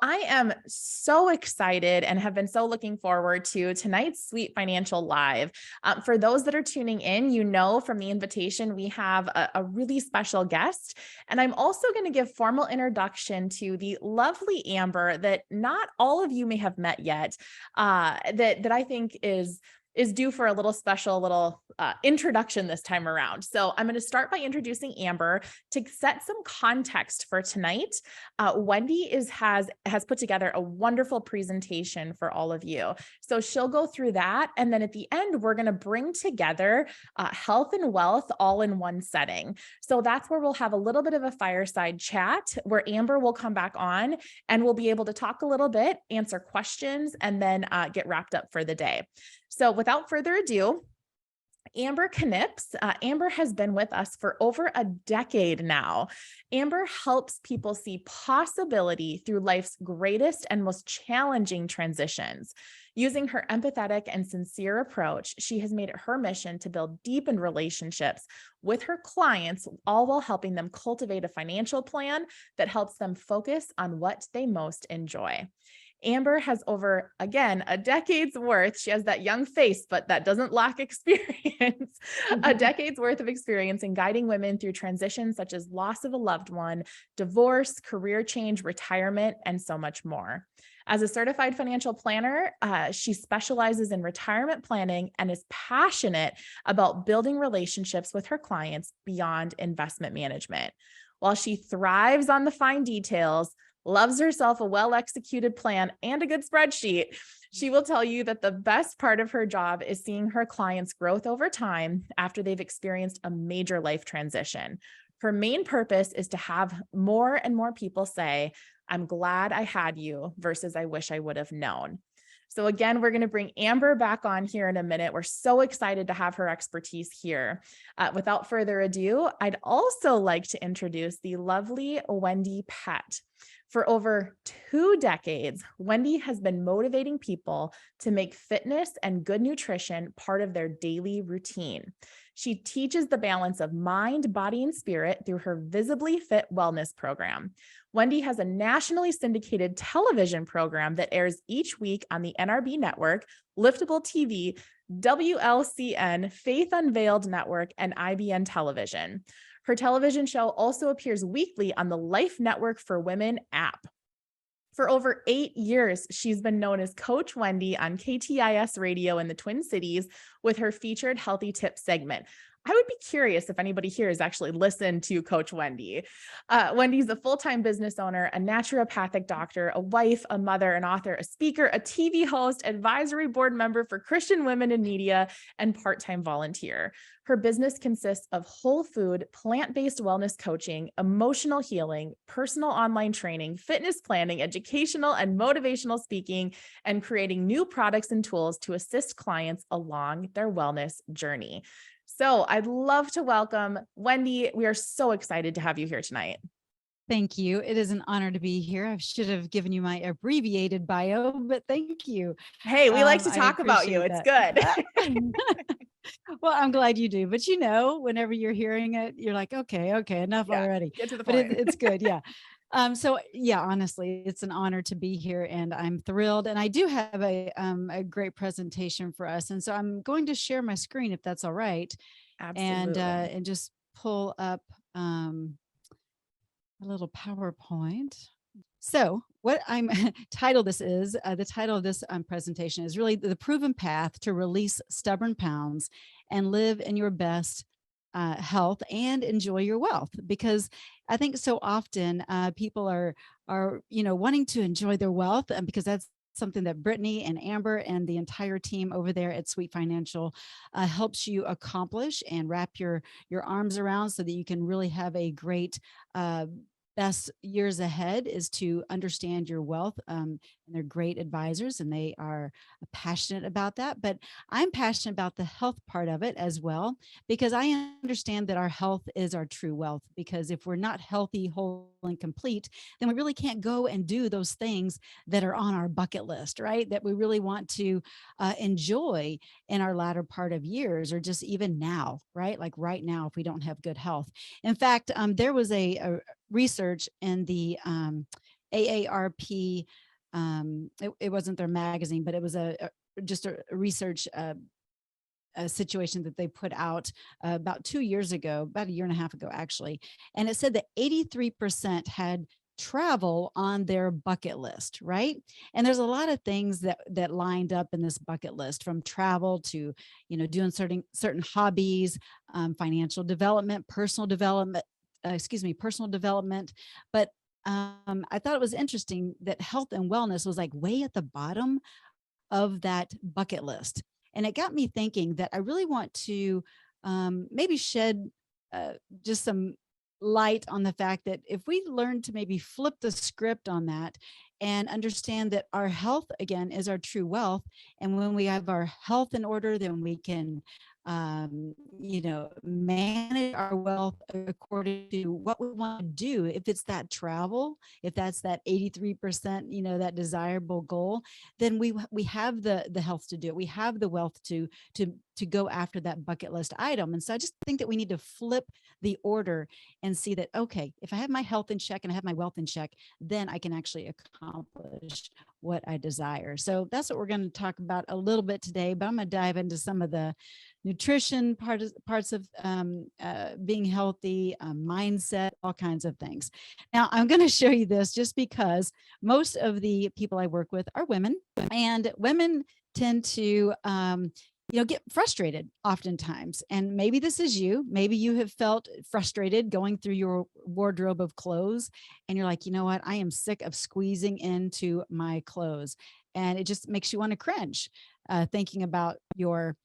I am so excited and have been so looking forward to tonight's Sweet Financial Live. For those that are tuning in, you know from the invitation, we have a really special guest. And I'm also going to give formal introduction to the lovely Amber that not all of you may have met yet, that I think is due for a little special little introduction this time around. So I'm going to start by introducing Amber to set some context for tonight. Wendie has put together a wonderful presentation for all of you. So she'll go through that. And then at the end, we're going to bring together health and wealth all in one setting. So that's where we'll have a little bit of a fireside chat where Amber will come back on and we'll be able to talk a little bit, answer questions, and then get wrapped up for the day. So without further ado, Amber Knips. Amber has been with us for over a decade now. Amber helps people see possibility through life's greatest and most challenging transitions. Using her empathetic and sincere approach, she has made it her mission to build deepened relationships with her clients, all while helping them cultivate a financial plan that helps them focus on what they most enjoy. Amber has over, again, a decade's worth. She has that young face, but that doesn't lack experience, a decade's worth of experience in guiding women through transitions such as loss of a loved one, divorce, career change, retirement, and so much more. As a certified financial planner, she specializes in retirement planning and is passionate about building relationships with her clients beyond investment management. While she thrives on the fine details, loves herself a well-executed plan and a good spreadsheet, she will tell you that the best part of her job is seeing her clients' growth over time after they've experienced a major life transition. Her main purpose is to have more and more people say, "I'm glad I had you," versus "I wish I would have known." So again, we're going to bring Amber back on here in a minute. We're so excited to have her expertise here. Without further ado, I'd also like to introduce the lovely Wendie Pett. For over 2 decades, Wendie has been motivating people to make fitness and good nutrition part of their daily routine. She teaches the balance of mind, body, and spirit through her Visibly Fit Wellness program. Wendie has a nationally syndicated television program that airs each week on the NRB Network, Liftable TV, WLCN, Faith Unveiled Network, and IBN Television. Her television show also appears weekly on the Life Network for Women app. For over 8 years, she's been known as Coach Wendie on KTIS radio in the Twin Cities with her featured Healthy Tips segment. I would be curious if anybody here has actually listened to Coach Wendie. Wendie's a full-time business owner, a naturopathic doctor, a wife, a mother, an author, a speaker, a TV host, advisory board member for Christian Women in Media, and part-time volunteer. Her business consists of whole food, plant-based wellness coaching, emotional healing, personal online training, fitness planning, educational and motivational speaking, and creating new products and tools to assist clients along their wellness journey. So I'd love to welcome Wendie. We are so excited to have you here tonight. Thank you. It is an honor to be here. I should have given you my abbreviated bio, but thank you. Hey, we like to talk about you. It's good. Well, I'm glad you do. But you know, whenever you're hearing it, you're like, okay, enough already. Get to the but point. it's good. Yeah. So yeah, honestly, it's an honor to be here and I'm thrilled. And I do have a great presentation for us. And so I'm going to share my screen if that's all right. Absolutely. And just pull up a little PowerPoint. So what I'm title this is, the title of this presentation is really the proven path to release stubborn pounds and live in your best health and enjoy your wealth. Because I think so often people are wanting to enjoy their wealth, and because that's something that Brittany and Amber and the entire team over there at Sweet Financial helps you accomplish and wrap your arms around, so that you can really have a great best years ahead, is to understand your wealth. And they're great advisors and they are passionate about that. But I'm passionate about the health part of it as well, because I understand that our health is our true wealth. Because if we're not healthy, whole, and complete, then we really can't go and do those things that are on our bucket list, right? That we really want to enjoy in our latter part of years, or just even now, right? Like right now, if we don't have good health. In fact, there was a research in the AARP. It wasn't their magazine, but it was just a research a situation that they put out about 2 years ago, about a year and a half ago, actually. And it said that 83% had travel on their bucket list, right? And there's a lot of things that lined up in this bucket list, from travel to, doing certain hobbies, financial development, personal development, personal development. But I thought it was interesting that health and wellness was like way at the bottom of that bucket list. And it got me thinking that I really want to maybe shed just some light on the fact that if we learn to maybe flip the script on that and understand that our health, again, is our true wealth. And when we have our health in order, then we can manage our wealth according to what we want to do. If it's that travel, if that's that 83%, that desirable goal, then we have the health to do it. We have the wealth to go after that bucket list item. And so I just think that we need to flip the order and see that, okay, if I have my health in check and I have my wealth in check, then I can actually accomplish what I desire. So that's what we're going to talk about a little bit today, but I'm going to dive into some of the nutrition parts of being healthy, mindset, all kinds of things. Now, I'm going to show you this just because most of the people I work with are women, and women tend to get frustrated oftentimes. And maybe this is you. Maybe you have felt frustrated going through your wardrobe of clothes and you're like, you know what? I am sick of squeezing into my clothes. And it just makes you want to cringe thinking about your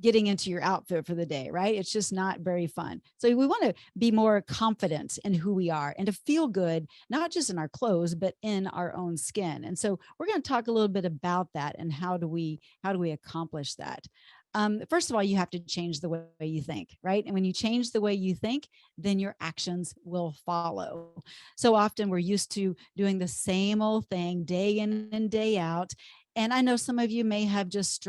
getting into your outfit for the day, right? It's just not very fun. So we want to be more confident in who we are and to feel good, not just in our clothes, but in our own skin. And so we're going to talk a little bit about that and how do we accomplish that. First of all, you have to change the way you think, right? And when you change the way you think, then your actions will follow. So often we're used to doing the same old thing day in and day out. And I know some of you may have just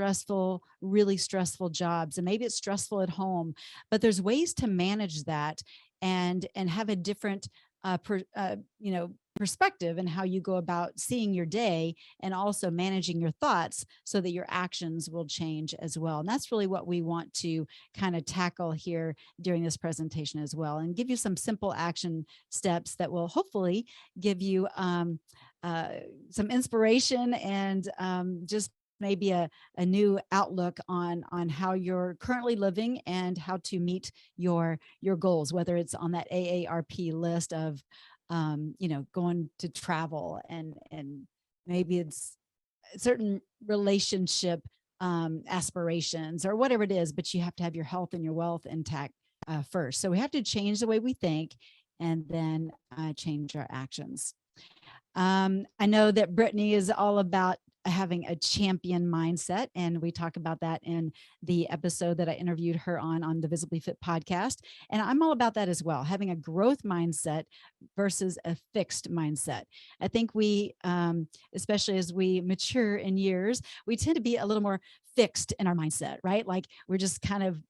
really stressful jobs, and maybe it's stressful at home, but there's ways to manage that and have a different perspective in how you go about seeing your day, and also managing your thoughts so that your actions will change as well. And that's really what we want to kind of tackle here during this presentation as well, and give you some simple action steps that will hopefully give you some inspiration and just maybe a new outlook on how you're currently living and how to meet your goals, whether it's on that AARP list of going to travel, and maybe it's certain relationship aspirations or whatever it is, but you have to have your health and your wealth intact first. So we have to change the way we think and then change our actions. I know that Brittany is all about having a champion mindset, and we talk about that in the episode that I interviewed her on the Visibly Fit podcast. And I'm all about that as well, having a growth mindset versus a fixed mindset. I think we, especially as we mature in years, we tend to be a little more fixed in our mindset, right? Like we're just kind of,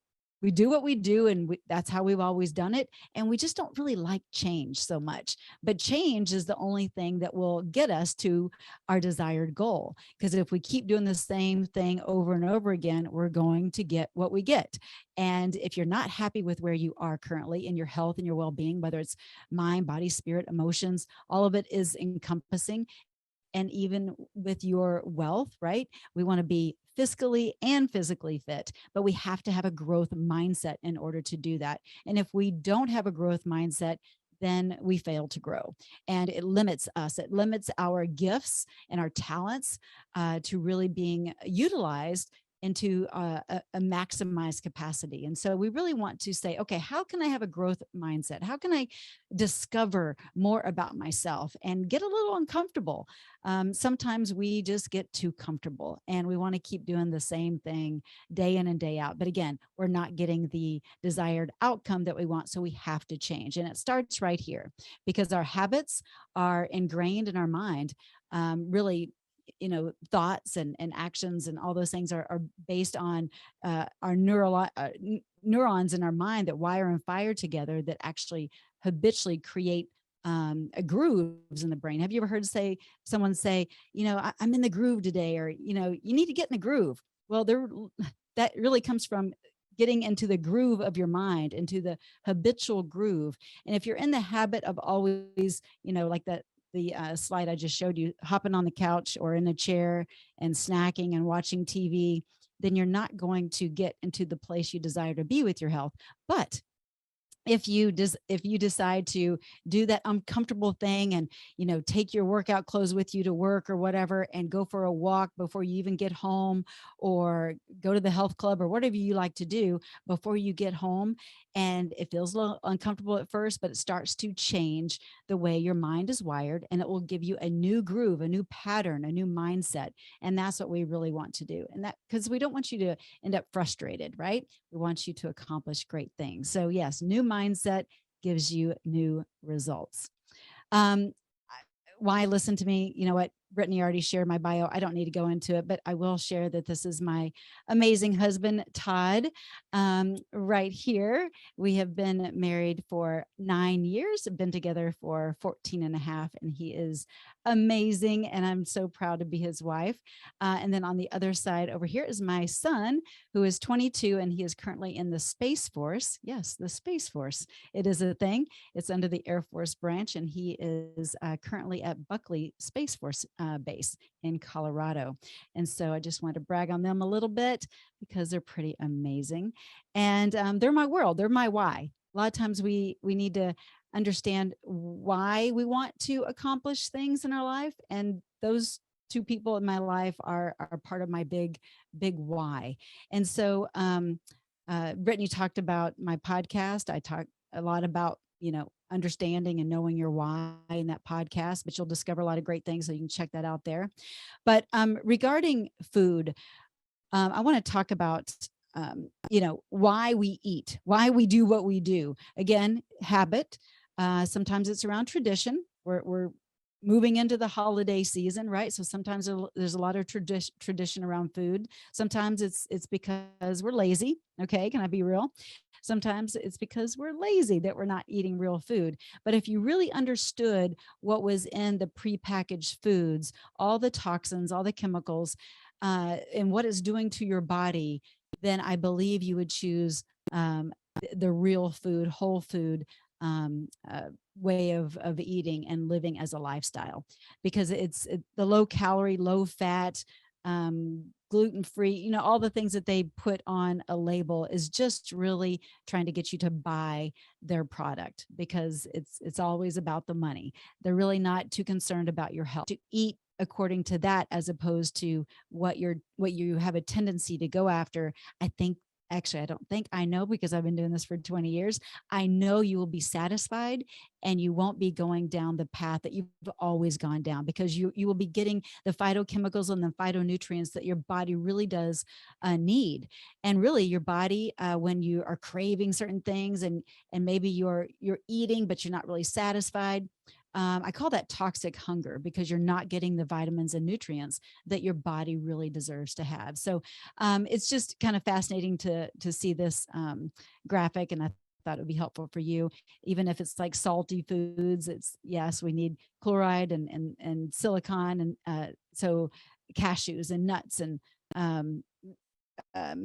we do what we do, and that's how we've always done it. And we just don't really like change so much. But change is the only thing that will get us to our desired goal. Because if we keep doing the same thing over and over again, we're going to get what we get. And if you're not happy with where you are currently in your health and your well-being, whether it's mind, body, spirit, emotions, all of it is encompassing. And even with your wealth, right? We want to be fiscally and physically fit, but we have to have a growth mindset in order to do that. And if we don't have a growth mindset, then we fail to grow, and it limits us. It limits our gifts and our talents to really being utilized into a maximized capacity. And so we really want to say, okay, how can I have a growth mindset? How can I discover more about myself and get a little uncomfortable? Sometimes we just get too comfortable and we want to keep doing the same thing day in and day out. But again, we're not getting the desired outcome that we want. So we have to change. And it starts right here, because our habits are ingrained in our mind. Really, thoughts and actions and all those things are based on our neurons in our mind that wire and fire together, that actually habitually create grooves in the brain. Have you ever heard someone say, I'm in the groove today, or, you need to get in the groove? Well, that really comes from getting into the groove of your mind, into the habitual groove. And if you're in the habit of always, like the slide I just showed you, hopping on the couch or in a chair and snacking and watching TV, then you're not going to get into the place you desire to be with your health. But if you decide to do that uncomfortable thing and take your workout clothes with you to work or whatever, and go for a walk before you even get home, or go to the health club or whatever you like to do before you get home, and it feels a little uncomfortable at first, but it starts to change the way your mind is wired, and it will give you a new groove, a new pattern, a new mindset. And that's what we really want to do. And that, because we don't want you to end up frustrated, right? We want you to accomplish great things. So yes, new mindset gives you new results. Um, why listen to me? You know what? Brittany already shared my bio. I don't need to go into it, but I will share that this is my amazing husband, Todd, right here. We have been married for 9 years, been together for 14 and a half, and he is amazing. And I'm so proud to be his wife. And then on the other side over here is my son, who is 22, and he is currently in the Space Force. Yes, the Space Force. It is a thing. It's under the Air Force branch, and he is currently at Buckley Space Force base in Colorado. And so I just want to brag on them a little bit because they're pretty amazing. And they're my world. They're my why. A lot of times we need to understand why we want to accomplish things in our life. And those two people in my life are part of my big why. And so Brittany talked about my podcast. I talk a lot about, understanding and knowing your why in that podcast, but you'll discover a lot of great things. So you can check that out there. But regarding food, I want to talk about, why we eat, why we do what we do. Again, habit. Sometimes it's around tradition. We're moving into the holiday season, right? So sometimes there's a lot of tradition around food. Sometimes it's because we're lazy. Okay, can I be real? Sometimes it's because we're lazy that we're not eating real food. But if you really understood what was in the prepackaged foods, all the toxins, all the chemicals, and what it's doing to your body, then I believe you would choose the real food, whole food way of eating and living as a lifestyle, because it's the low calorie, low fat, gluten-free, all the things that they put on a label is just really trying to get you to buy their product, because it's always about the money. They're really not too concerned about your health. To eat according to that, as opposed to what you have a tendency to go after. I don't think, I know, because I've been doing this for 20 years. I know you will be satisfied, and you won't be going down the path that you've always gone down, because you will be getting the phytochemicals and the phytonutrients that your body really does need. And really your body, when you are craving certain things, and maybe you're eating, but you're not really satisfied, I call that toxic hunger, because you're not getting the vitamins and nutrients that your body really deserves to have. So it's just kind of fascinating to see this graphic, and I thought it would be helpful for you. Even if it's like salty foods, yes, we need chloride and silicon, and so cashews and nuts and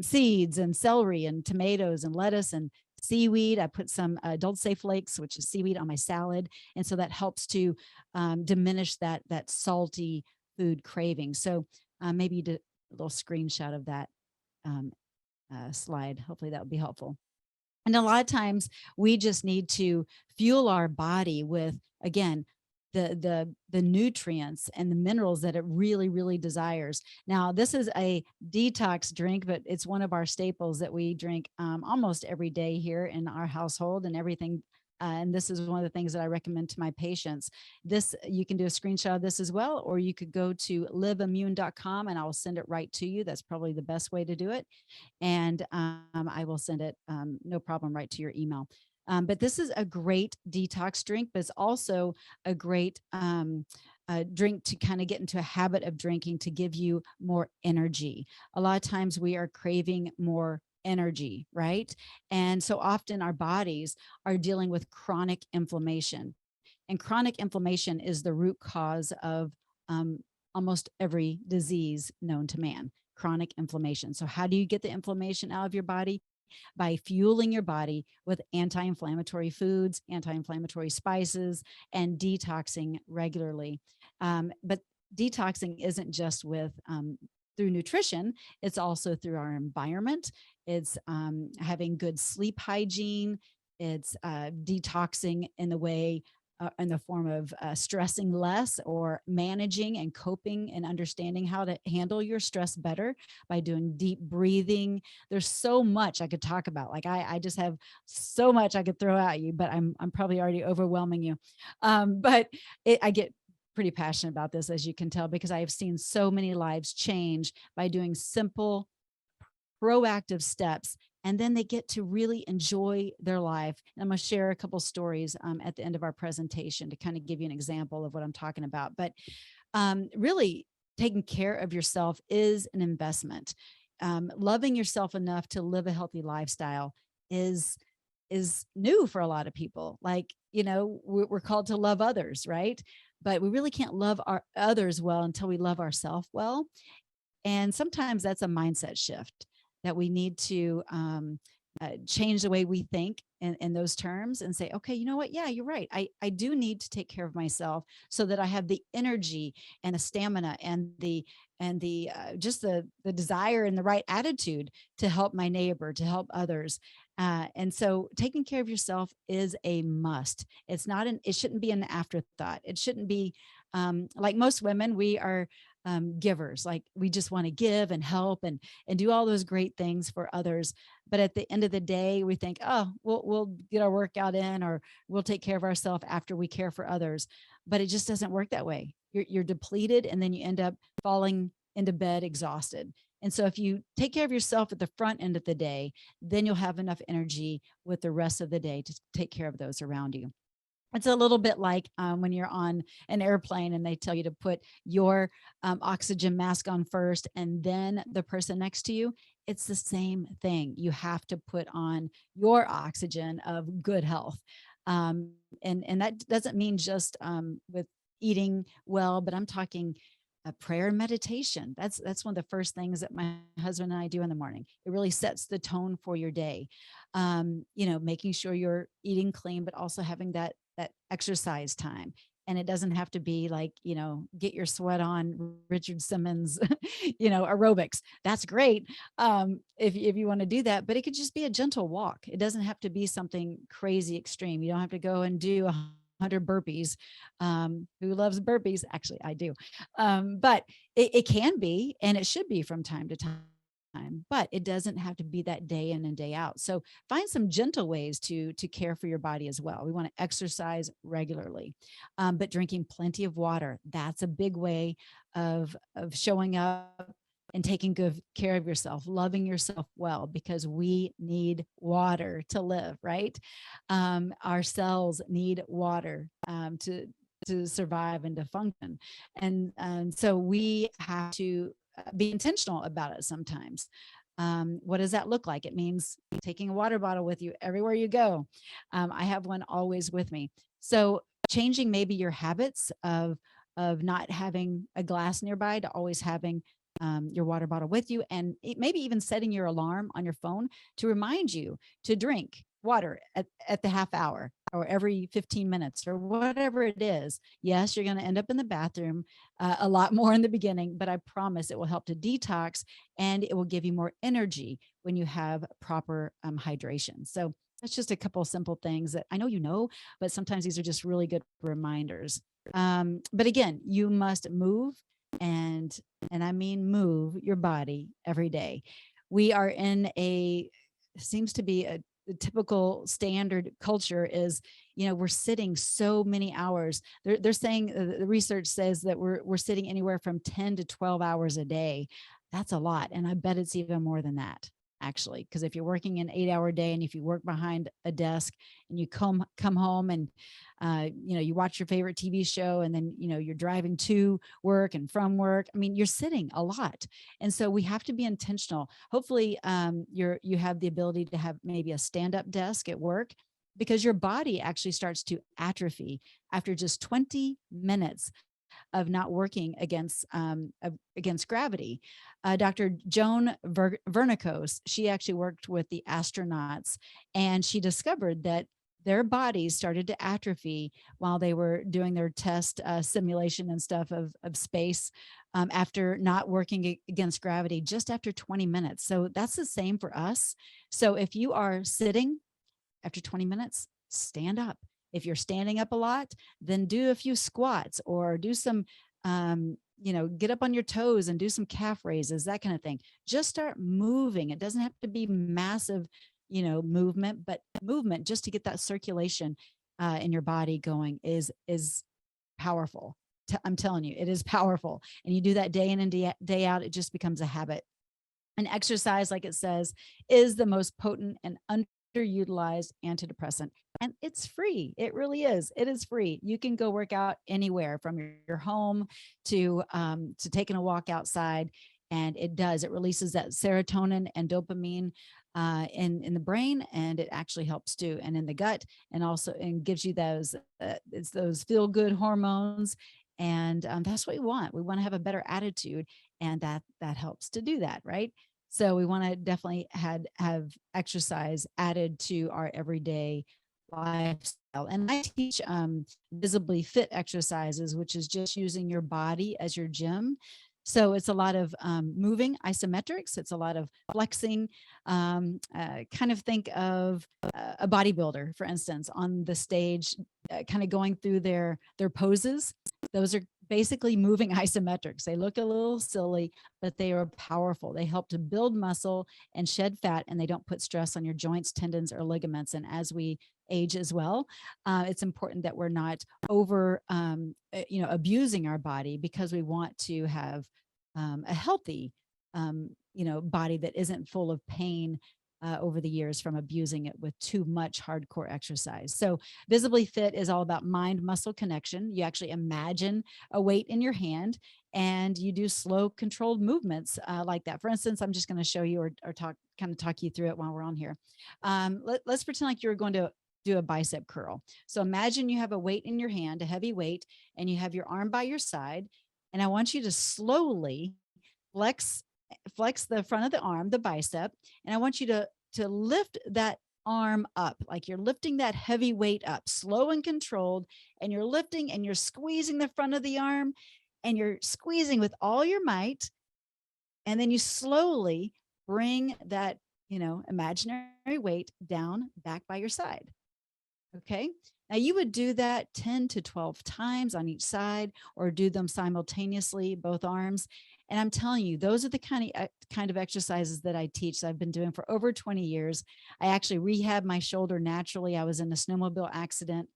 seeds and celery and tomatoes and lettuce and seaweed. I put some dulce flakes, which is seaweed, on my salad. And so that helps to diminish that salty food craving. So maybe you did a little screenshot of that slide. Hopefully that would be helpful. And a lot of times we just need to fuel our body with, again, the nutrients and the minerals that it really, really desires. Now, this is a detox drink, but it's one of our staples that we drink almost every day here in our household and everything. And this is one of the things that I recommend to my patients. You can do a screenshot of this as well, or you could go to liveimmune.com and I'll send it right to you. That's probably the best way to do it. And I will send it, no problem, right to your email. But this is a great detox drink, but it's also a great drink to kind of get into a habit of drinking, to give you more energy. A lot of times we are craving more energy, right? And so often our bodies are dealing with chronic inflammation. And chronic inflammation is the root cause of um, almost every disease known to man. Chronic inflammation. So how do you get the inflammation out of your body? By fueling your body with anti-inflammatory foods, anti-inflammatory spices, and detoxing regularly. But detoxing isn't just with through nutrition, it's also through our environment. It's having good sleep hygiene. It's detoxing in the way in the form of stressing less, or managing and coping and understanding how to handle your stress better by doing deep breathing. There's so much I could talk about. Like I just have so much I could throw at you, but I'm probably already overwhelming you. But I get pretty passionate about this, as you can tell, because I have seen so many lives change by doing simple, proactive steps, and then they get to really enjoy their life. And I'm going to share a couple stories at the end of our presentation to kind of give you an example of what I'm talking about. But really, taking care of yourself is an investment. Loving yourself enough to live a healthy lifestyle is new for a lot of people. Like, you know, we're called to love others, right? But we really can't love our others well until we love ourselves well. And sometimes that's a mindset shift that we need to change the way we think in those terms and say, okay, you know what? Yeah, you're right. I do need to take care of myself so that I have the energy and the stamina and the just the desire and the right attitude to help my neighbor, to help others. And so taking care of yourself is a must. It shouldn't be an afterthought. It shouldn't be like most women, we are givers. Like we just want to give and help and do all those great things for others. But at the end of the day, we think, oh, we'll get our workout in, or we'll take care of ourselves after we care for others. But it just doesn't work that way. You're depleted, and then you end up falling into bed exhausted. And so if you take care of yourself at the front end of the day, then you'll have enough energy with the rest of the day to take care of those around you. It's a little bit like when you're on an airplane and they tell you to put your oxygen mask on first and then the person next to you. It's the same thing. You have to put on your oxygen of good health. And that doesn't mean just with eating well, but I'm talking prayer and meditation. That's one of the first things that my husband and I do in the morning. It really sets the tone for your day. You know, making sure you're eating clean, but also having that exercise time. And it doesn't have to be like, you know, get your sweat on, Richard Simmons, you know, aerobics. That's great if you want to do that, but it could just be a gentle walk. It doesn't have to be something crazy extreme. You don't have to go and do 100 burpees. Who loves burpees? Actually, I do. But it can be, and it should be from time to time, but it doesn't have to be that day in and day out. So find some gentle ways to care for your body as well. We want to exercise regularly, but drinking plenty of water. That's a big way of showing up and taking good care of yourself, loving yourself well, because we need water to live, right? Our cells need water to survive and to function. And so we have to be intentional about it sometimes. What does that look like? It means taking a water bottle with you everywhere you go. I have one always with me. So changing maybe your habits of not having a glass nearby to always having your water bottle with you, and maybe even setting your alarm on your phone to remind you to drink water at the half hour or every 15 minutes or whatever it is. Yes, you're going to end up in the bathroom a lot more in the beginning, but I promise it will help to detox, and it will give you more energy when you have proper hydration. So that's just a couple of simple things that I know you know, but sometimes these are just really good reminders. But again, you must move, and I mean move your body every day. We are in seems to be the typical standard culture is, you know, we're sitting so many hours. They're saying the research says that we're sitting anywhere from 10 to 12 hours a day. That's a lot. And I bet it's even more than that, actually, because if you're working an 8-hour day, and if you work behind a desk and you come home and you know, you watch your favorite TV show, and then, you know, you're driving to work and from work. I mean, you're sitting a lot. And so we have to be intentional. Hopefully you have the ability to have maybe a stand-up desk at work, because your body actually starts to atrophy after just 20 minutes of not working against gravity. Dr. Joan Vernikos, she actually worked with the astronauts, and she discovered that their bodies started to atrophy while they were doing their test simulation and stuff of space, after not working against gravity just after 20 minutes. So that's the same for us. So if you are sitting after 20 minutes, stand up. If you're standing up a lot, then do a few squats or do some, get up on your toes and do some calf raises, that kind of thing. Just start moving. It doesn't have to be massive, movement, but movement just to get that circulation in your body going is powerful. I'm telling you, it is powerful. And you do that day in and day out, it just becomes a habit. And exercise, like it says, is the most potent and underutilized antidepressant. And it's free. It really is. It is free. You can go work out anywhere from your home to taking a walk outside. And it releases that serotonin and dopamine in the brain, and it actually helps too, and in the gut, and also gives you those it's those feel good hormones. And that's what we want. We want to have a better attitude, and that helps to do that, right? So we want to definitely have exercise added to our everyday lifestyle. And I teach visibly fit exercises, which is just using your body as your gym. So it's a lot of moving isometrics. It's a lot of flexing. Kind of think of a bodybuilder, for instance, on the stage, kind of going through their poses. Those are basically moving isometrics. They look a little silly, but they are powerful. They help to build muscle and shed fat, and they don't put stress on your joints, tendons, or ligaments. And as we age as well, it's important that we're not over, abusing our body, because we want to have a healthy, body that isn't full of pain over the years from abusing it with too much hardcore exercise. So visibly fit is all about mind muscle connection. You actually imagine a weight in your hand, and you do slow controlled movements like that. For instance, I'm just going to show you or talk you through it while we're on here. Let's pretend like you're going to do a bicep curl. So imagine you have a weight in your hand, a heavy weight, and you have your arm by your side. And I want you to slowly flex the front of the arm, the bicep. And I want you to lift that arm up, like you're lifting that heavy weight up, slow and controlled. And you're lifting and you're squeezing the front of the arm, and you're squeezing with all your might. And then you slowly bring that, imaginary weight down back by your side. Okay. Now you would do that 10 to 12 times on each side, or do them simultaneously, both arms. And I'm telling you, those are the kind of exercises that I teach, that I've been doing for over 20 years. I actually rehabbed my shoulder naturally. I was in a snowmobile accident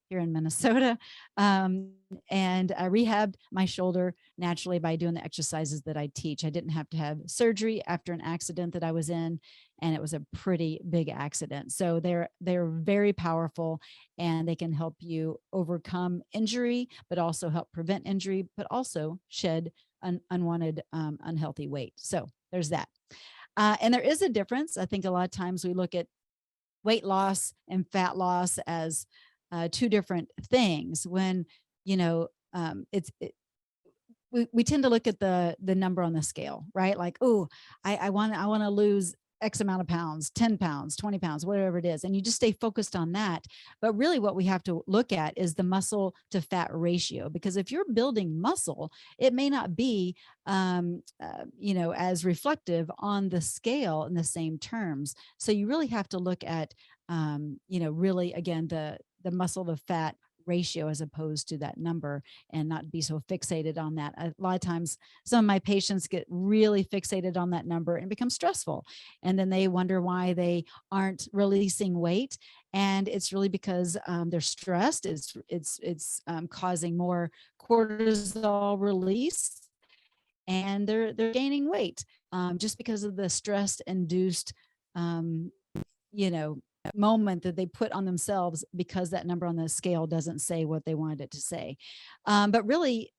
here in Minnesota. And I rehabbed my shoulder naturally by doing the exercises that I teach. I didn't have to have surgery after an accident that I was in, and it was a pretty big accident. So they're very powerful, and they can help you overcome injury, but also help prevent injury, but also shed unwanted, unhealthy weight. So there's that. And there is a difference. I think a lot of times we look at weight loss and fat loss as two different things, when we tend to look at the number on the scale, right? Like, oh, I want to lose X amount of pounds, 10 pounds, 20 pounds, whatever it is. And you just stay focused on that. But really what we have to look at is the muscle to fat ratio, because if you're building muscle, it may not be, as reflective on the scale in the same terms. So you really have to look at, really, again, the muscle to fat ratio as opposed to that number, and not be so fixated on that. A lot of times some of my patients get really fixated on that number, and it becomes stressful, and then they wonder why they aren't releasing weight. And it's really because they're stressed. It's causing more cortisol release, and they're gaining weight just because of the stress induced moment that they put on themselves, because that number on the scale doesn't say what they wanted it to say. But really,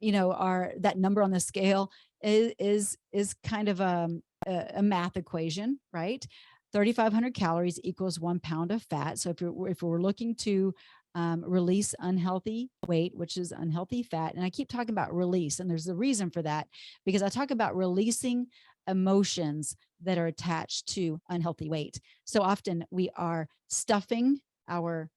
that number on the scale is kind of a math equation, right? 3,500 calories equals 1 pound of fat. So if we're looking to release unhealthy weight, which is unhealthy fat, and I keep talking about release, and there's a reason for that, because I talk about releasing emotions that are attached to unhealthy weight. So often we are stuffing our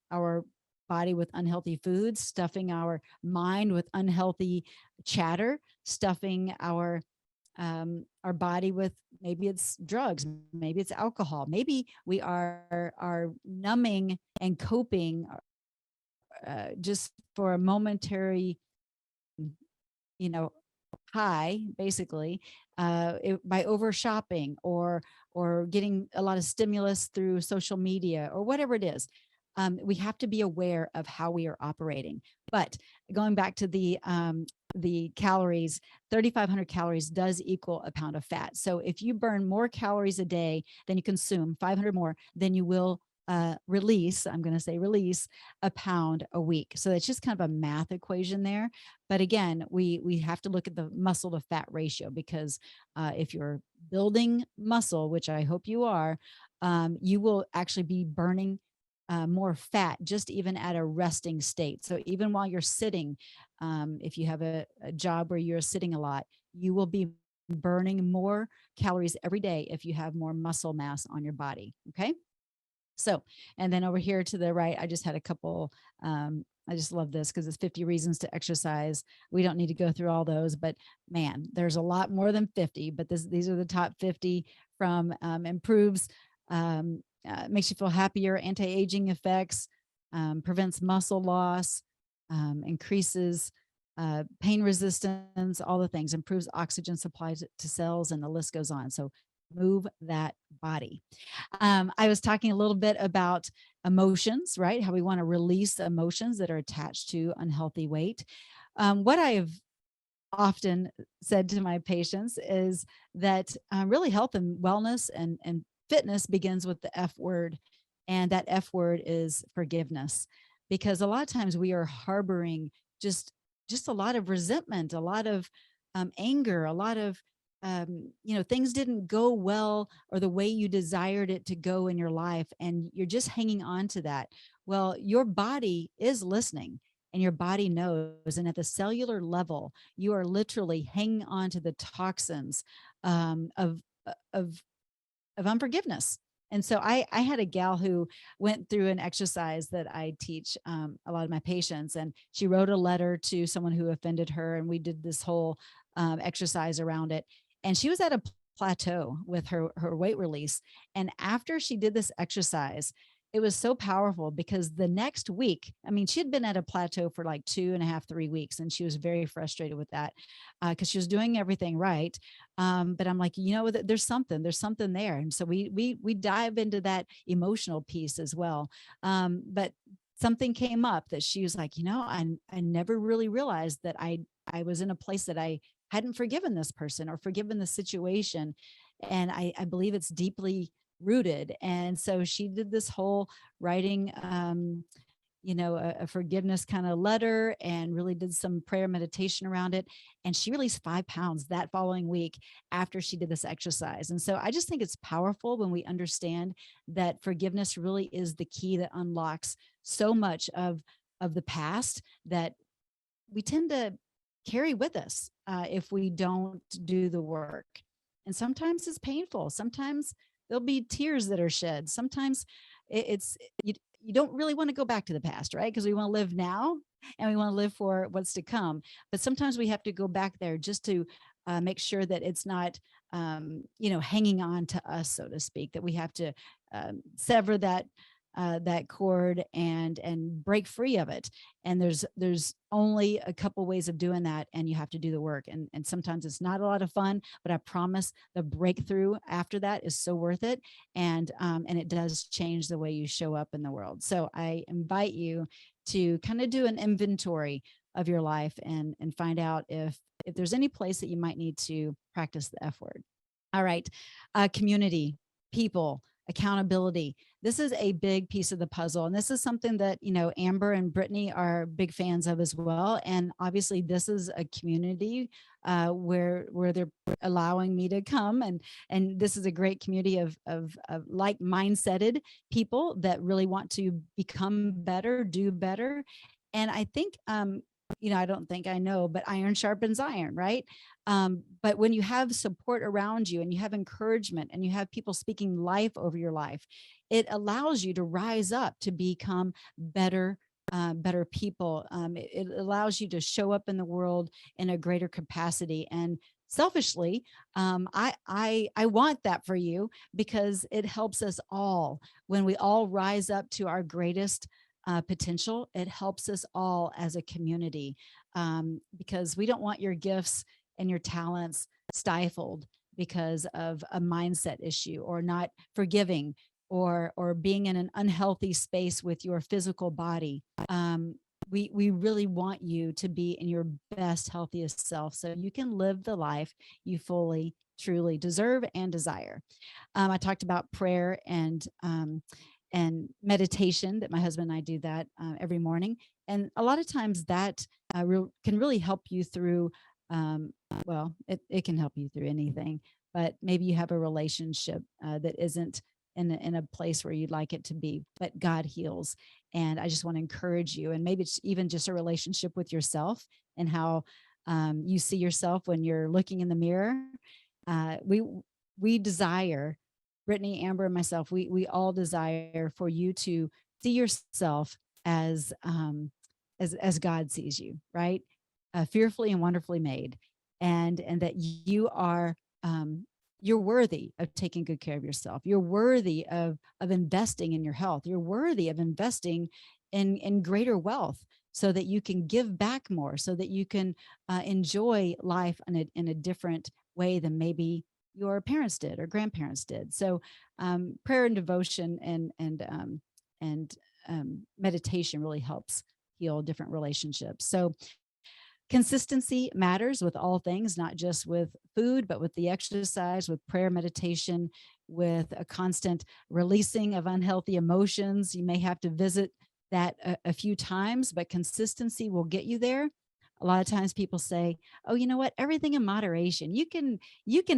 body with unhealthy foods, stuffing our mind with unhealthy chatter, stuffing our body with, maybe it's drugs, maybe it's alcohol, maybe we are numbing and coping just for a momentary, you know, high, basically, by over shopping or getting a lot of stimulus through social media or whatever it is. We have to be aware of how we are operating. But going back to the calories, 3,500 calories does equal a pound of fat. So if you burn more calories a day than you consume, 500 more, then you will release, I'm going to say release, a pound a week. So it's just kind of a math equation there. But again, we have to look at the muscle to fat ratio, because if you're building muscle, which I hope you are, you will actually be burning more fat just even at a resting state. So even while you're sitting, if you have a job where you're sitting a lot, you will be burning more calories every day if you have more muscle mass on your body. Okay. So, and then over here to the right, I just had a couple, I just love this because it's 50 reasons to exercise. We don't need to go through all those, but man, there's a lot more than 50, but these are the top 50 from improves, makes you feel happier, anti-aging effects, prevents muscle loss, increases pain resistance, all the things, improves oxygen supply to cells, and the list goes on. So move that body. I was talking a little bit about emotions, right? How we want to release emotions that are attached to unhealthy weight. What I have often said to my patients is that really health and wellness and fitness begins with the F word. And that F word is forgiveness, because a lot of times we are harboring just a lot of resentment, a lot of anger, a lot of things didn't go well or the way you desired it to go in your life, and you're just hanging on to that. Well, your body is listening, and your body knows. And at the cellular level, you are literally hanging on to the toxins of unforgiveness. And so I had a gal who went through an exercise that I teach a lot of my patients, and she wrote a letter to someone who offended her, and we did this whole exercise around it. And she was at a plateau with her weight release. And after she did this exercise, it was so powerful, because the next week, I mean, she had been at a plateau for like 2.5, 3 weeks, and she was very frustrated with that because she was doing everything right. But I'm like, there's something there. And so we dive into that emotional piece as well. But something came up that she was like, I never really realized that I was in a place that I hadn't forgiven this person or forgiven the situation. And I believe it's deeply rooted. And so she did this whole writing, a forgiveness kind of letter, and really did some prayer meditation around it. And she released 5 pounds that following week after she did this exercise. And so I just think it's powerful when we understand that forgiveness really is the key that unlocks so much of the past that we tend to carry with us if we don't do the work. And sometimes it's painful. Sometimes there'll be tears that are shed. Sometimes it's you don't really want to go back to the past, right? Because we want to live now and we want to live for what's to come. But sometimes we have to go back there just to make sure that it's not, hanging on to us, so to speak, that we have to sever that cord and break free of it. And there's only a couple ways of doing that, and you have to do the work. And sometimes it's not a lot of fun, but I promise the breakthrough after that is so worth it. And it does change the way you show up in the world. So I invite you to kind of do an inventory of your life and find out if there's any place that you might need to practice the F word. All right. Community, people, accountability. This is a big piece of the puzzle. And this is something that, Amber and Brittany are big fans of as well. And obviously this is a community where they're allowing me to come. And this is a great community of like mindseted people that really want to become better, do better. And I think, I don't think I know, but iron sharpens iron, right? But when you have support around you and you have encouragement and you have people speaking life over your life, it allows you to rise up to become better people. It allows you to show up in the world in a greater capacity. And selfishly, I want that for you, because it helps us all. When we all rise up to our greatest potential, it helps us all as a community, because we don't want your gifts and your talents stifled because of a mindset issue, or not forgiving, or being in an unhealthy space with your physical body. We really want you to be in your best, healthiest self, so you can live the life you fully, truly deserve and desire. I talked about prayer and meditation, that my husband and I do that every morning. And a lot of times that can really help you through, well, it can help you through anything, but maybe you have a relationship that isn't in a place where you'd like it to be, but God heals. And I just want to encourage you, and maybe it's even just a relationship with yourself, and how you see yourself when you're looking in the mirror. We desire, Brittany, Amber, and myself, we all desire for you to see yourself as God sees you, right? Fearfully and wonderfully made, and that you are, you're worthy of taking good care of yourself. You're worthy of investing in your health. You're worthy of investing in greater wealth, so that you can give back more, so that you can enjoy life in a different way than maybe your parents did or grandparents did. So prayer and devotion and meditation really helps heal different relationships. So consistency matters with all things, not just with food, but with the exercise, with prayer, meditation, with a constant releasing of unhealthy emotions. You may have to visit that a few times, but consistency will get you there. A lot of times people say, oh, you know what, everything in moderation, you can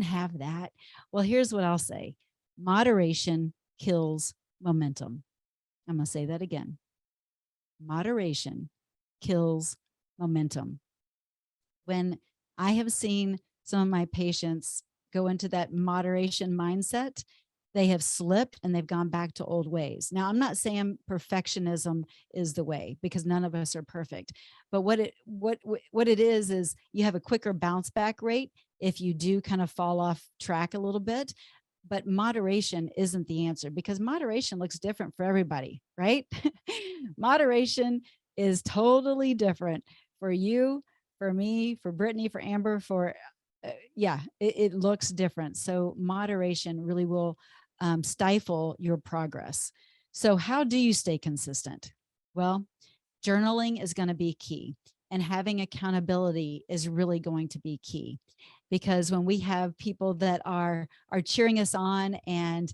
have that. Well, here's what I'll say. Moderation kills momentum. I'm going to say that again. Moderation kills momentum. When I have seen some of my patients go into that moderation mindset, they have slipped and they've gone back to old ways. Now, I'm not saying perfectionism is the way, because none of us are perfect. But what it is you have a quicker bounce back rate if you do kind of fall off track a little bit. But moderation isn't the answer, because moderation looks different for everybody, right? Moderation is totally different for you, for me, for Brittany, for Amber, for it looks different. So moderation really will stifle your progress. So how do you stay consistent? Well, journaling is going to be key, and having accountability is really going to be key, because when we have people that are cheering us on and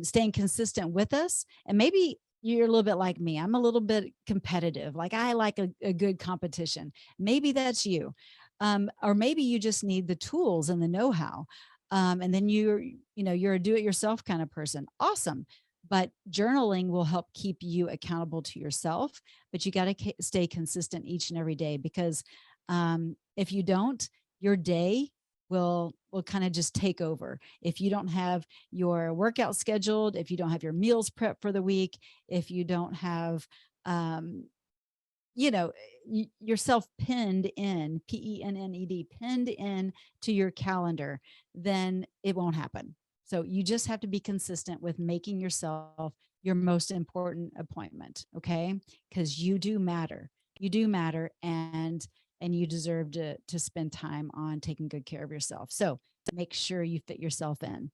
staying consistent with us, and maybe you're a little bit like me, I'm a little bit competitive, like I like a good competition. Maybe that's you. Or maybe you just need the tools and the know-how. And then you're a do-it-yourself kind of person. Awesome. But journaling will help keep you accountable to yourself, but you got to stay consistent each and every day, because if you don't, your day will kind of just take over. If you don't have your workout scheduled, if you don't have your meals prepped for the week, if you don't have yourself pinned in, PENNED, pinned in to your calendar, then it won't happen. So you just have to be consistent with making yourself your most important appointment, okay? Because you do matter. You do matter, and you deserve to spend time on taking good care of yourself. So make sure you fit yourself in.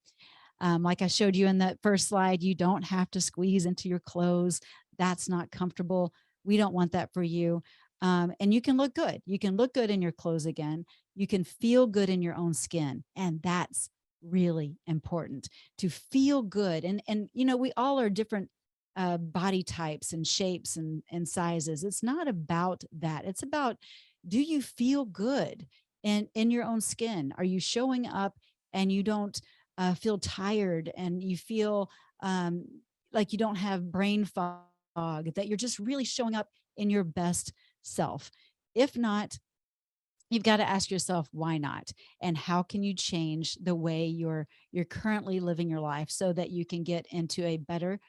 Like I showed you in that first slide, you don't have to squeeze into your clothes. That's not comfortable. We don't want that for you. And you can look good. You can look good in your clothes again. You can feel good in your own skin. And that's really important to feel good. And we all are different body types and shapes and sizes. It's not about that. It's about, do you feel good in your own skin? Are you showing up and you don't feel tired, and you feel um, like you don't have brain fog, that you're just really showing up in your best self? If not, you've got to ask yourself, why not? And how can you change the way you're currently living your life so that you can get into a better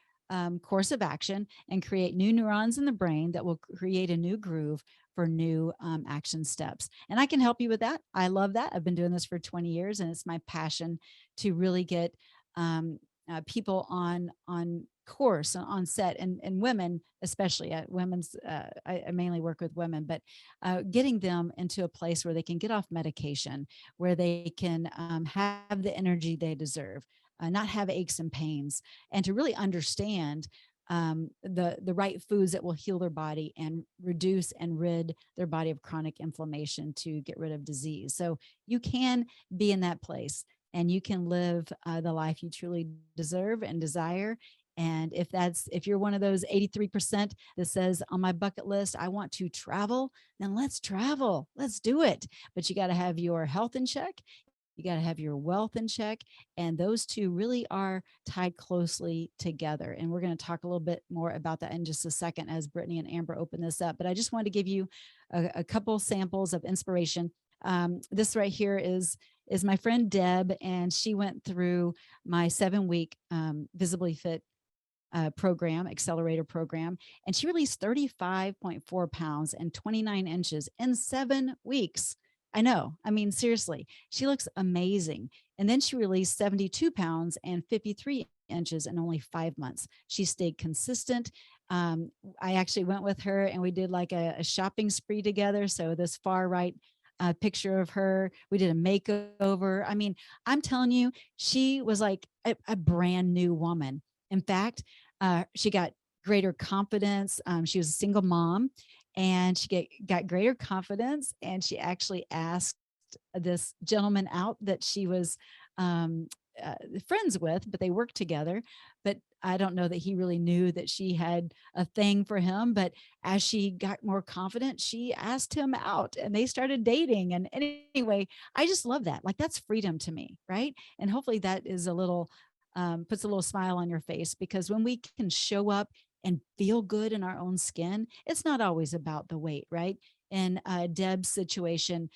course of action and create new neurons in the brain that will create a new groove for new action steps. And I can help you with that. I love that. I've been doing this for 20 years, and it's my passion to really get people on course, on set, and women especially. I mainly work with women, but getting them into a place where they can get off medication, where they can have the energy they deserve, not have aches and pains, and to really understand the right foods that will heal their body and reduce and rid their body of chronic inflammation to get rid of disease. So you can be in that place, and you can live the life you truly deserve and desire. And if you're one of those 83% that says on my bucket list, I want to travel, then let's travel. Let's do it. But you got to have your health in check. You got to have your wealth in check. And those two really are tied closely together. And we're going to talk a little bit more about that in just a second as Brittany and Amber open this up. But I just wanted to give you a couple samples of inspiration. This right here is my friend Deb, and she went through my 7-week Visibly Fit program, accelerator program, and she released 35.4 pounds and 29 inches in 7 weeks. I know. I mean, seriously, she looks amazing. And then she released 72 pounds and 53 inches in only 5 months. She stayed consistent. I actually went with her and we did like a shopping spree together. So this far right picture of her, we did a makeover. I mean, I'm telling you, she was like a brand new woman. In fact, she got greater confidence. She was a single mom, and she got greater confidence. And she actually asked this gentleman out that she was friends with, but they worked together. But I don't know that he really knew that she had a thing for him. But as she got more confident, she asked him out and they started dating. And anyway, I just love that. Like, that's freedom to me, right? And hopefully that is a little puts a little smile on your face, because when we can show up and feel good in our own skin, it's not always about the weight, right? In Deb's situation,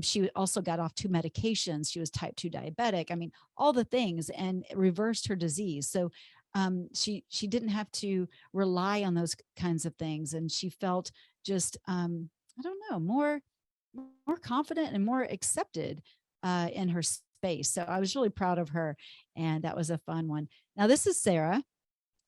she also got off 2 medications. She was type 2 diabetic. I mean, all the things, and it reversed her disease. So she didn't have to rely on those kinds of things, and she felt just I don't know, more confident and more accepted in her space. So I was really proud of her, and that was a fun one. Now this is Sarah,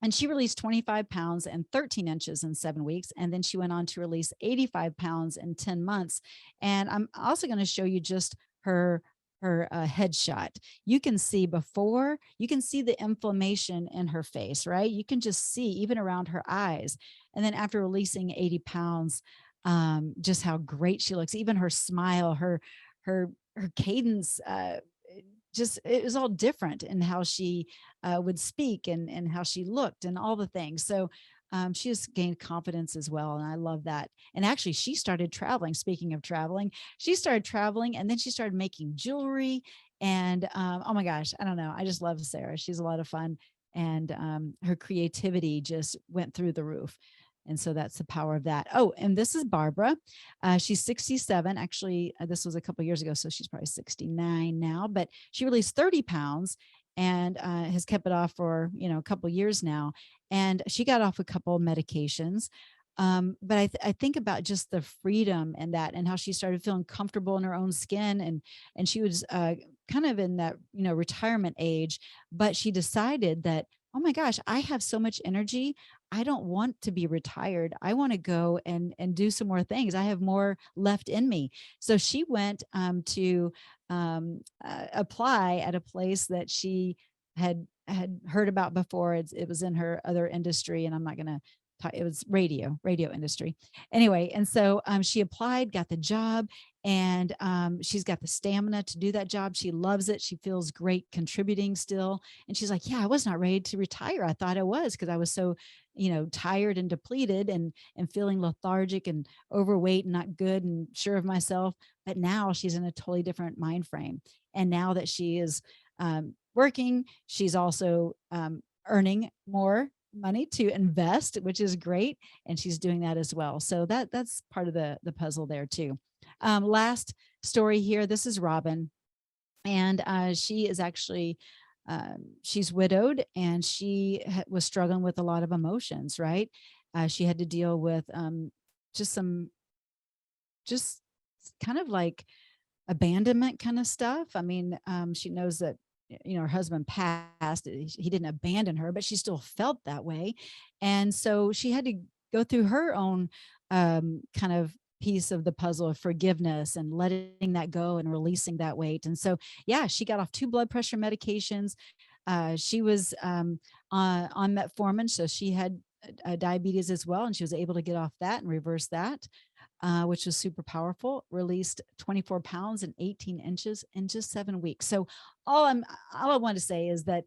and she released 25 pounds and 13 inches in 7 weeks. And then she went on to release 85 pounds in 10 months. And I'm also going to show you just her headshot. You can see before, you can see the inflammation in her face, right? You can just see even around her eyes. And then after releasing 80 pounds, just how great she looks. Even her smile, her cadence, just, it was all different in how she would speak and how she looked and all the things. So she has gained confidence as well. And I love that. And actually, she started traveling. Speaking of traveling, she started traveling, and then she started making jewelry. And oh my gosh, I don't know. I just love Sarah. She's a lot of fun. And her creativity just went through the roof. And so that's the power of that. Oh, and this is Barbara. She's 67. Actually, this was a couple years ago, so she's probably 69 now. But she released 30 pounds and has kept it off for a couple years now. And she got off a couple of medications. But I think about just the freedom and that, and how she started feeling comfortable in her own skin, and she was kind of in that retirement age, but she decided that, oh my gosh, I have so much energy. I don't want to be retired. I want to go and do some more things. I have more left in me. So she went to apply at a place that she had heard about before. It was in her other industry, and I'm not going to it was radio industry. Anyway, and so she applied, got the job, and she's got the stamina to do that job. She loves it. She feels great contributing still. And she's like, yeah, I was not ready to retire. I thought I was, because I was so, tired and depleted and feeling lethargic and overweight and not good and sure of myself. But now she's in a totally different mind frame. And now that she is working, she's also earning more money to invest, which is great. And she's doing that as well. So that's part of the puzzle there too. Last story here. This is Robin. And she is actually, she's widowed, and she was struggling with a lot of emotions, right? She had to deal with just kind of like abandonment kind of stuff. I mean, she knows that, her husband passed. He didn't abandon her, but she still felt that way. And so she had to go through her own kind of piece of the puzzle of forgiveness and letting that go and releasing that weight. And so, yeah, she got off 2 blood pressure medications. She was on metformin, so she had diabetes as well, and she was able to get off that and reverse that, which was super powerful. Released 24 pounds and 18 inches in just 7 weeks. So all I want to say is that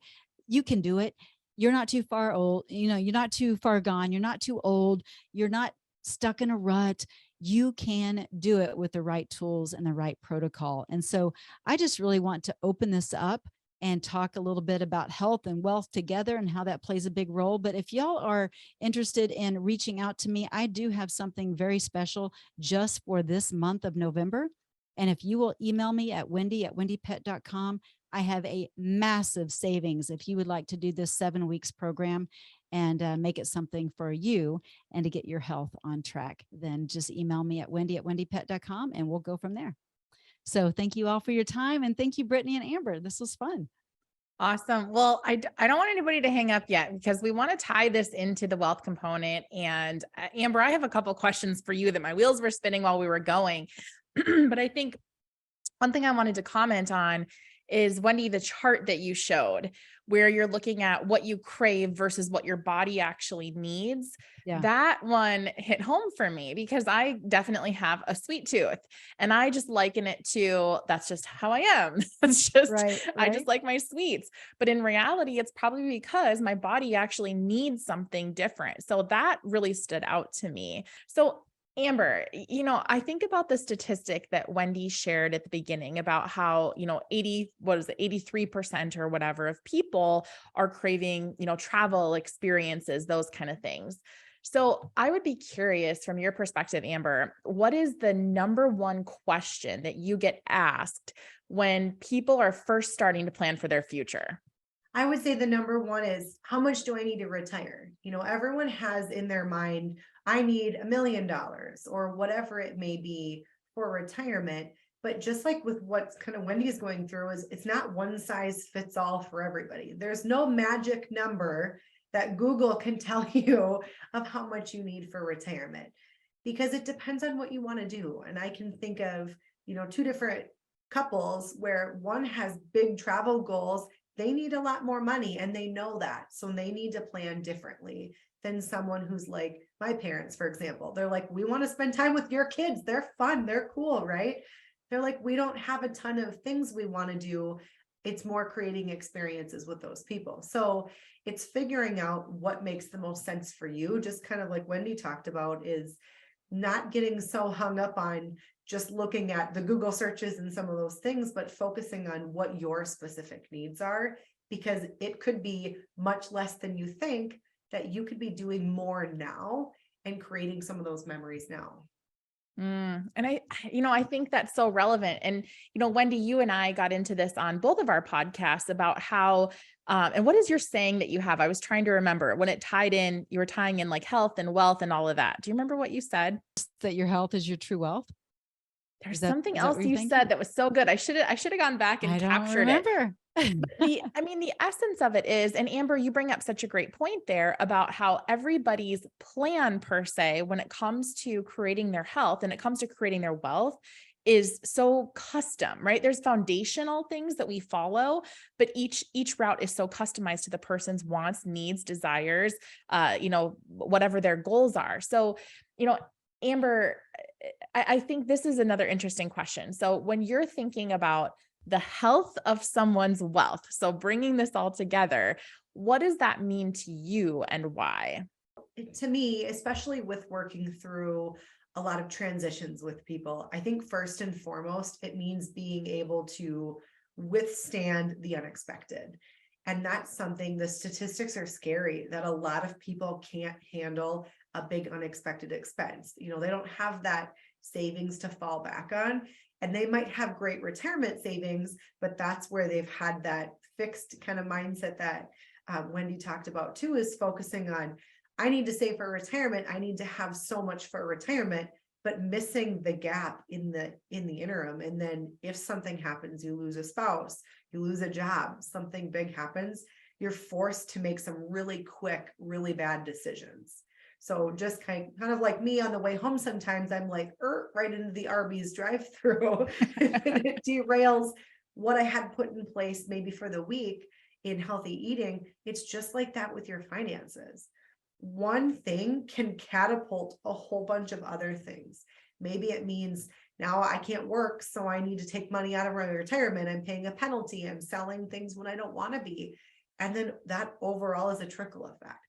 you can do it. You're not too far old. You're not too far gone. You're not too old. You're not stuck in a rut. You can do it with the right tools and the right protocol. And so I just really want to open this up and talk a little bit about health and wealth together and how that plays a big role. But if y'all are interested in reaching out to me, I do have something very special just for this month of November. And if you will email me at wendy@wendypet.com, I have a massive savings if you would like to do this 7 weeks program and make it something for you and to get your health on track. Then just email me at wendy@wendypet.com and we'll go from there. So thank you all for your time. And thank you, Brittany and Amber. This was fun. Awesome. Well, I don't want anybody to hang up yet, because we want to tie this into the wealth component. And Amber, I have a couple questions for you that my wheels were spinning while we were going. But I think one thing I wanted to comment on is, Wendie, the chart that you showed, where you're looking at what you crave versus what your body actually needs. Yeah. That one hit home for me, because I definitely have a sweet tooth, and I just liken it to, that's just how I am. It's just, Right. I just like my sweets. But in reality, it's probably because my body actually needs something different. So that really stood out to me. So Amber, I think about the statistic that Wendie shared at the beginning about how, 83% or whatever of people are craving, travel experiences, those kind of things. So I would be curious, from your perspective, Amber, what is the number one question that you get asked when people are first starting to plan for their future? I would say the number one is, how much do I need to retire? Everyone has in their mind, I need $1 million or whatever it may be for retirement. But just like with what's kind of Wendie's going through, is it's not one size fits all for everybody. There's no magic number that Google can tell you of how much you need for retirement, because it depends on what you want to do. And I can think of, 2 different couples where one has big travel goals. They need a lot more money, and they know that. So they need to plan differently than someone who's like my parents, for example. They're like, we want to spend time with your kids. They're fun. They're cool, right? They're like, we don't have a ton of things we want to do. It's more creating experiences with those people. So it's figuring out what makes the most sense for you. Just kind of like Wendie talked about, is not getting so hung up on just looking at the Google searches and some of those things, but focusing on what your specific needs are, because it could be much less than you think, that you could be doing more now and creating some of those memories now. And I think that's so relevant. And, Wendie, you and I got into this on both of our podcasts about how, and what is your saying that you have? I was trying to remember when it tied in, you were tying in like health and wealth and all of that. Do you remember what you said? That your health is your true wealth. There's something else you said that was so good. I should have gone back and captured it. The essence of it is, and Amber, you bring up such a great point there about how everybody's plan per se, when it comes to creating their health and it comes to creating their wealth, is so custom, right? There's foundational things that we follow, but each route is so customized to the person's wants, needs, desires, whatever their goals are. So, Amber, I think this is another interesting question. So when you're thinking about the health of someone's wealth, so bringing this all together, what does that mean to you and why? To me, especially with working through a lot of transitions with people, I think first and foremost, it means being able to withstand the unexpected. And that's something, the statistics are scary that a lot of people can't handle a big unexpected expense. They don't have that savings to fall back on. And they might have great retirement savings, but that's where they've had that fixed kind of mindset that Wendie talked about too, is focusing on, I need to save for retirement. I need to have so much for retirement, but missing the gap in the interim. And then if something happens, you lose a spouse, you lose a job, something big happens, you're forced to make some really quick, really bad decisions. So just kind of like me on the way home, sometimes I'm like, right into the Arby's drive-through, and it derails what I had put in place maybe for the week in healthy eating. It's just like that with your finances. One thing can catapult a whole bunch of other things. Maybe it means now I can't work, so I need to take money out of my retirement. I'm paying a penalty. I'm selling things when I don't want to be. And then that overall is a trickle effect.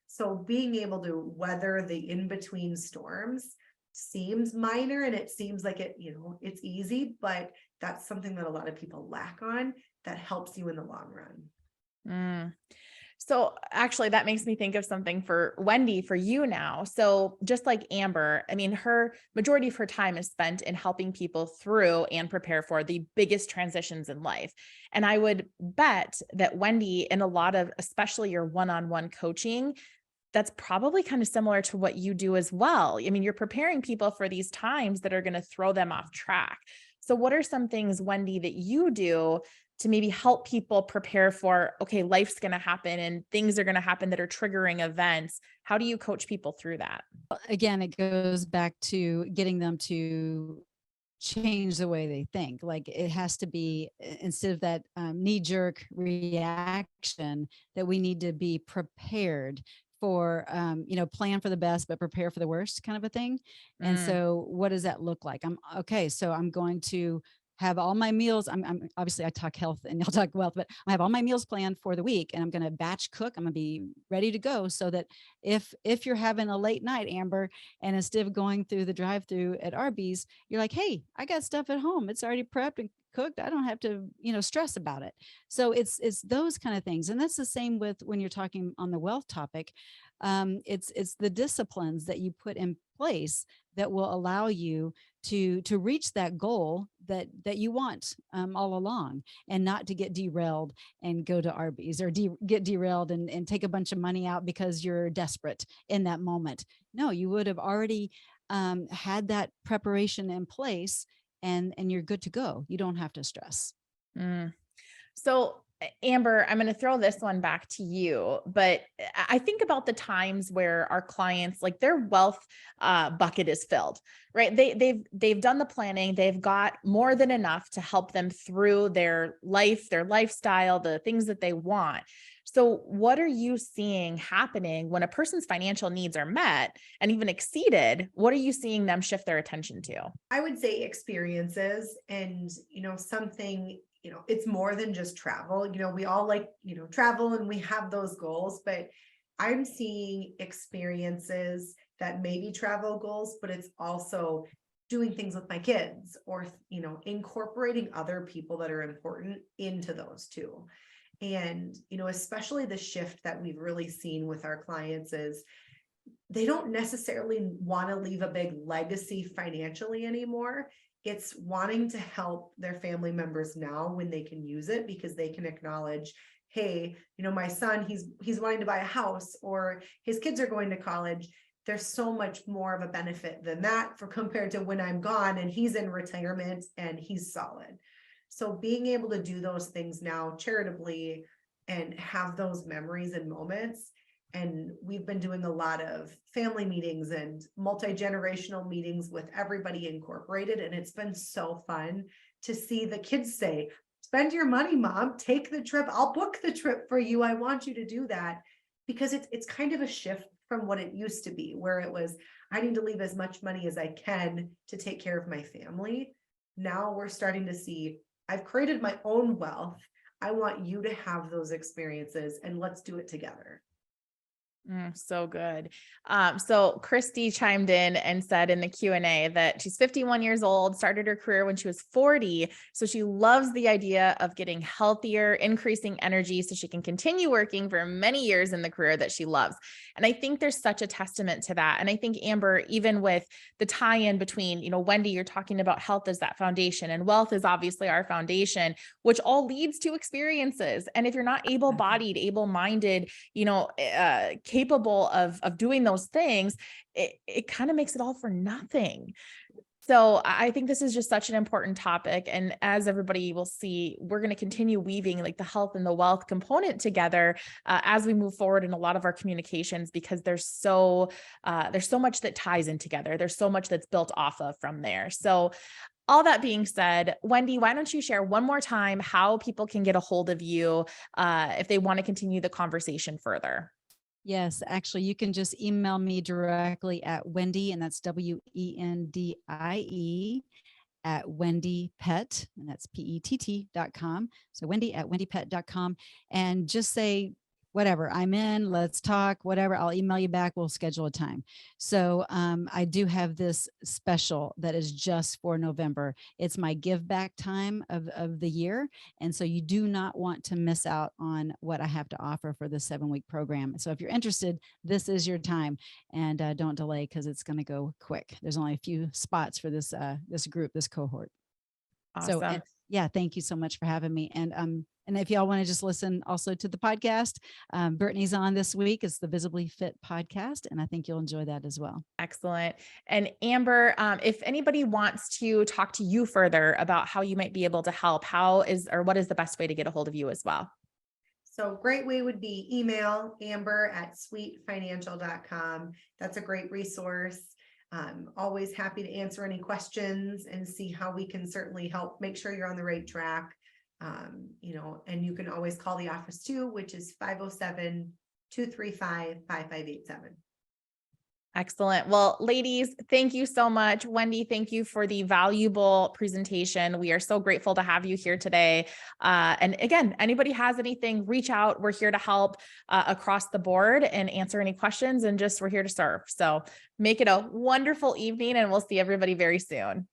So being able to weather the in-between storms seems minor and it seems like it's easy, but that's something that a lot of people lack on that helps you in the long run. So actually that makes me think of something for Wendie, for you now. So just like Amber, her majority of her time is spent in helping people through and prepare for the biggest transitions in life. And I would bet that Wendie, in a lot of, especially your one-on-one coaching, that's probably kind of similar to what you do as well. You're preparing people for these times that are going to throw them off track. So what are some things, Wendie, that you do to maybe help people prepare for, okay, life's going to happen and things are going to happen that are triggering events? How do you coach people through that? Again, it goes back to getting them to change the way they think. Like it has to be, instead of that knee-jerk reaction, that we need to be prepared for, plan for the best, but prepare for the worst kind of a thing. And so what does that look like? So I'm going to have all my meals. I'm obviously I talk health and y'all talk wealth, but I have all my meals planned for the week and I'm going to batch cook. I'm going to be ready to go so that if you're having a late night, Amber, and instead of going through the drive-through at Arby's, you're like, hey, I got stuff at home. It's already prepped and cooked. I don't have to, stress about it. So it's those kind of things. And that's the same with when you're talking on the wealth topic. It's the disciplines that you put in place that will allow you to reach that goal that you want all along, and not to get derailed and go to Arby's or get derailed and take a bunch of money out because you're desperate in that moment. No, you would have already had that preparation in place, and you're good to go. You don't have to stress. So Amber, I'm going to throw this one back to you, but I think about the times where our clients, like their wealth bucket is filled, right? They've done the planning. They've got more than enough to help them through their life, their lifestyle, the things that they want. So what are you seeing happening when a person's financial needs are met and even exceeded? What are you seeing them shift their attention to? I would say experiences and, something, it's more than just travel. We all like, travel and we have those goals, but I'm seeing experiences that may be travel goals, but it's also doing things with my kids or, incorporating other people that are important into those too. And, especially the shift that we've really seen with our clients is they don't necessarily want to leave a big legacy financially anymore. It's wanting to help their family members now when they can use it, because they can acknowledge, hey, my son, he's wanting to buy a house, or his kids are going to college. There's so much more of a benefit than that compared to when I'm gone and he's in retirement and he's solid. So being able to do those things now charitably and have those memories and moments. And we've been doing a lot of family meetings and multi-generational meetings with everybody incorporated. And it's been so fun to see the kids say, spend your money, mom, take the trip. I'll book the trip for you. I want you to do that. Because it's kind of a shift from what it used to be, where it was, I need to leave as much money as I can to take care of my family. Now we're starting to see, I've created my own wealth. I want you to have those experiences and let's do it together. So good. So Christy chimed in and said in the Q&A that she's 51 years old, started her career when she was 40. So she loves the idea of getting healthier, increasing energy so she can continue working for many years in the career that she loves. And I think there's such a testament to that. And I think, Amber, even with the tie-in between, Wendie, you're talking about health as that foundation, and wealth is obviously our foundation, which all leads to experiences. And if you're not able-bodied, able-minded, capable of doing those things, it kind of makes it all for nothing. So I think this is just such an important topic. And as everybody will see, we're going to continue weaving like the health and the wealth component together as we move forward in a lot of our communications, because there's so much that ties in together. There's so much that's built off of from there. So all that being said, Wendie, why don't you share one more time how people can get a hold of you if they want to continue the conversation further? Yes, actually, you can just email me directly at Wendie, and that's Wendie at Wendie Pet, and that's PETT.com. So Wendie at WendiePet.com, and just say, whatever, I'm in, let's talk, whatever, I'll email you back, we'll schedule a time. So I do have this special that is just for November. It's my give back time of the year. And so you do not want to miss out on what I have to offer for this 7-week program. So if you're interested, this is your time, and don't delay, because it's going to go quick. There's only a few spots for this group, this cohort. Awesome. So, yeah, thank you so much for having me. And if y'all want to just listen also to the podcast, Brittany's on this week. It's the Visibly Fit podcast, and I think you'll enjoy that as well. Excellent. And Amber, if anybody wants to talk to you further about how you might be able to help, what is the best way to get a hold of you as well? So great way would be email amber@sweetfinancial.com. That's a great resource. Always happy to answer any questions and see how we can certainly help make sure you're on the right track. And you can always call the office too, which is 507-235-5587. Excellent. Well, ladies, thank you so much. Wendie, thank you for the valuable presentation. We are so grateful to have you here today. And again, anybody has anything, reach out. We're here to help across the board and answer any questions, and we're here to serve. So make it a wonderful evening, and we'll see everybody very soon.